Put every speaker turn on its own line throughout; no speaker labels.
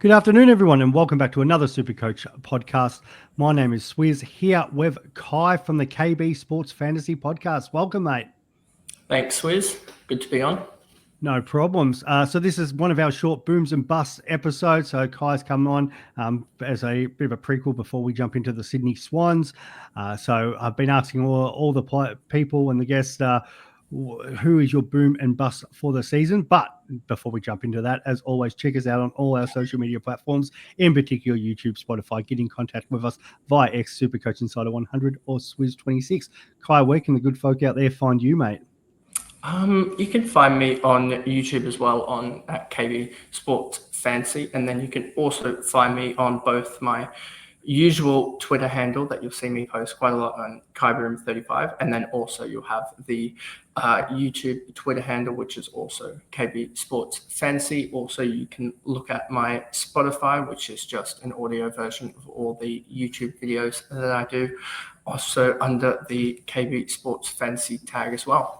Good afternoon, everyone, and welcome back to another Supercoach podcast. My name is Swizz, here with Kai from the KB Sports Fantasy Podcast. Welcome, mate.
Thanks, Swizz. Good to be on.
No problems. So this is one of our short Booms and Busts episodes. So Kai's come on as a bit of a prequel before we jump into the Sydney Swans. So I've been asking all the people and the guests who is your boom and bust for the season. But before we jump into that, as always, check us out on all our social media platforms, in particular YouTube, Spotify. Get in contact with us via X, Supercoach Insider 100 or Swizz26. Kai, where can the good folk out there find you, mate?
You can find me on YouTube as well on at KB Sports Fancy, and then you can also find me on both my usual Twitter handle that you'll see me post quite a lot on KaiBoom35, and then also you'll have the YouTube Twitter handle, which is also KB Sports Fancy. Also, you can look at my Spotify, which is just an audio version of all the YouTube videos that I do, also under the KB Sports Fancy tag as well.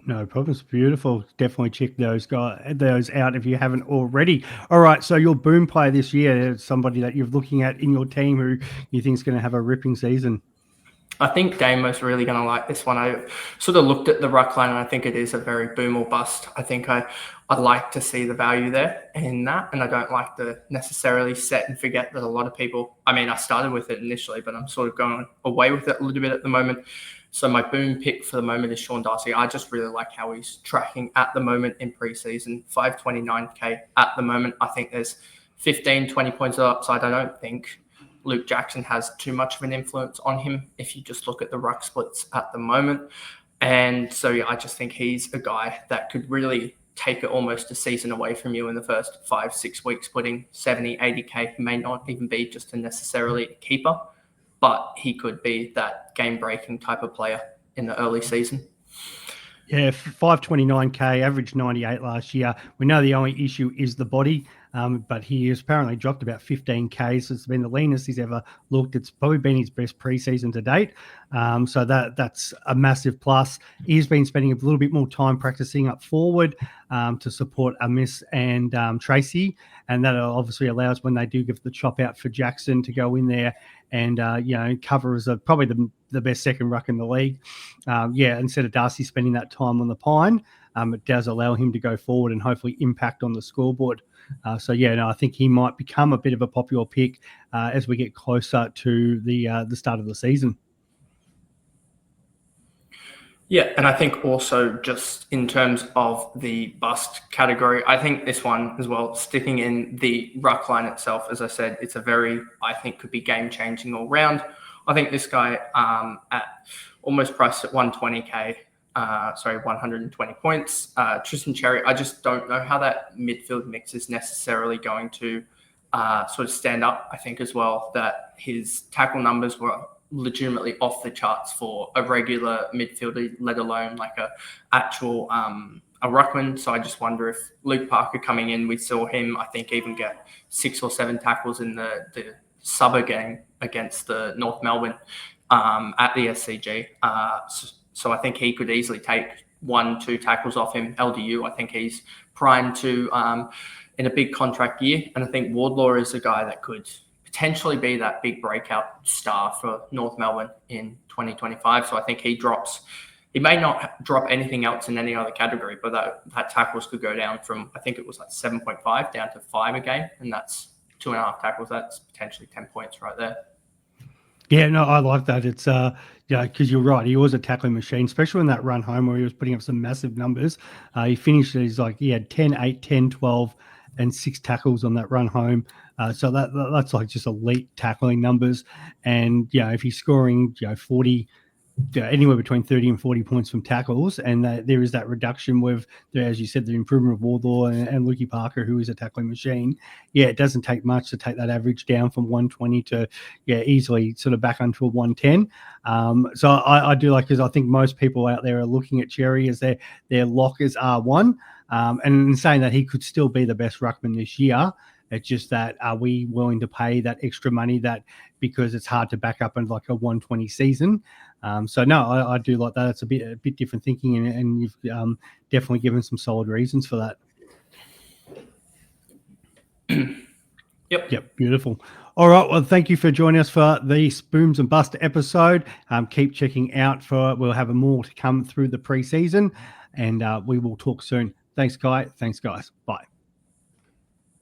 No problems. Beautiful. Definitely check those out if you haven't already. All right. So your boom player this year is somebody that you're looking at in your team who you think is going to have a ripping season.
I think Damo's really going to like this one. I sort of looked at the ruck line and I think it is a very boom or bust. I think I like to see the value there in that, and I don't like to necessarily set and forget that a lot of people, I started with it initially, but I'm sort of going away with it a little bit at the moment. So my boom pick for the moment is Sean Darcy. I just really like how he's tracking at the moment in preseason. 529K at the moment. I think there's 15, 20 points of upside. I don't think Luke Jackson has too much of an influence on him if you just look at the ruck splits at the moment. And so yeah, I just think he's a guy that could really take it almost a season away from you in the first 5-6 weeks, putting 70, 80K. He may not even be just a necessarily a keeper, but he could be that game-breaking type of player in the early season.
Yeah, 529K, average 98 last year. We know the only issue is the body, but he has apparently dropped about 15K. So it's been the leanest he's ever looked. It's probably been his best preseason to date. So that's a massive plus. He's been spending a little bit more time practicing up forward to support Amiss and Tracy. And that obviously allows when they do give the chop out for Jackson to go in there and, cover as probably the best second ruck in the league. Instead of Darcy spending that time on the pine, it does allow him to go forward and hopefully impact on the scoreboard. I think he might become a bit of a popular pick as we get closer to the start of the season.
Yeah, and I think also just in terms of the bust category, I think this one as well, sticking in the ruck line itself, as I said, it's I think could be game-changing all round. I think this guy at almost priced at 120K, 120 points. Tristan Cherry, I just don't know how that midfield mix is necessarily going to sort of stand up. I think as well that his tackle numbers were legitimately off the charts for a regular midfielder, let alone like a actual a ruckman. So I just wonder if Luke Parker coming in, we saw him, I think, even get 6 or 7 tackles in the Subber game against the North Melbourne at the SCG. So I think he could easily take 1-2 tackles off him. LDU, I think he's primed to in a big contract year. And I think Wardlaw is a guy that could potentially be that big breakout star for North Melbourne in 2025. So I think he may not drop anything else in any other category, but that tackles could go down from, I think it was like 7.5 down to 5 a game. And that's 2.5 tackles. That's potentially 10 points right there.
Yeah, no, I like that. It's because you're right. He was a tackling machine, especially in that run home where he was putting up some massive numbers. He finished he had 10, 8, 10, 12, and 6 tackles on that run home. So that's like just elite tackling numbers. And if he's scoring 40, anywhere between 30 and 40 points from tackles, and there is that reduction with, as you said, the improvement of Wardlaw and Lukey Parker, who is a tackling machine. Yeah, it doesn't take much to take that average down from 120 to easily sort of back onto a 110. So I do like, because I think most people out there are looking at Cherry as their lock as R1, and in saying that he could still be the best ruckman this year. It's just that, are we willing to pay that extra money because it's hard to back up in like a 120 season? So no, I do like that. It's a bit different thinking, and you've definitely given some solid reasons for that. Yep, beautiful. All right, well, thank you for joining us for the Booms and Bust episode. Keep checking out we'll have more to come through the preseason, and we will talk soon. Thanks, Kai. Thanks, guys. Bye.